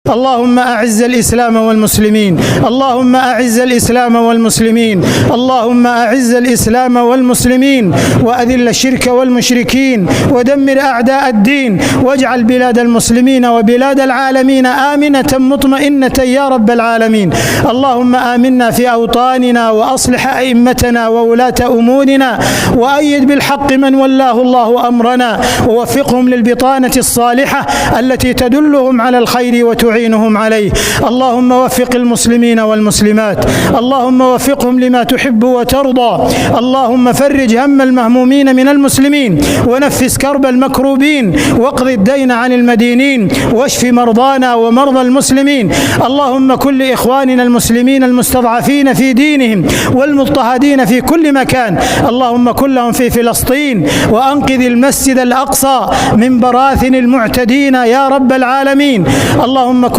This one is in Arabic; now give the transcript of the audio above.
اللهم أعز الإسلام والمسلمين، اللهم أعز الإسلام والمسلمين، اللهم أعز الإسلام والمسلمين، وأذل الشرك والمشركين، ودمر أعداء الدين، واجعل بلاد المسلمين وبلاد العالمين آمنة مطمئنة يا رب العالمين. اللهم آمنا في أوطاننا، وأصلح أئمتنا وولاة أمورنا، وأيد بالحق من ولاه الله أمرنا، ووفقهم للبطانة الصالحة التي تدلهم على الخير وتعينهم عليه. اللهم وفق المسلمين والمسلمات، اللهم وفقهم لما تحب وترضى. اللهم فرج هم المهمومين من المسلمين، ونفس كرب المكروبين، واقض الدين عن المدينين، واشف مرضانا ومرضى المسلمين. اللهم كن لإخواننا المسلمين المستضعفين في دينهم والمضطهدين في كل مكان، اللهم كن لهم في فلسطين، وأنقذ المسجد الأقصى من براثن المعتدين يا رب العالمين. اللهم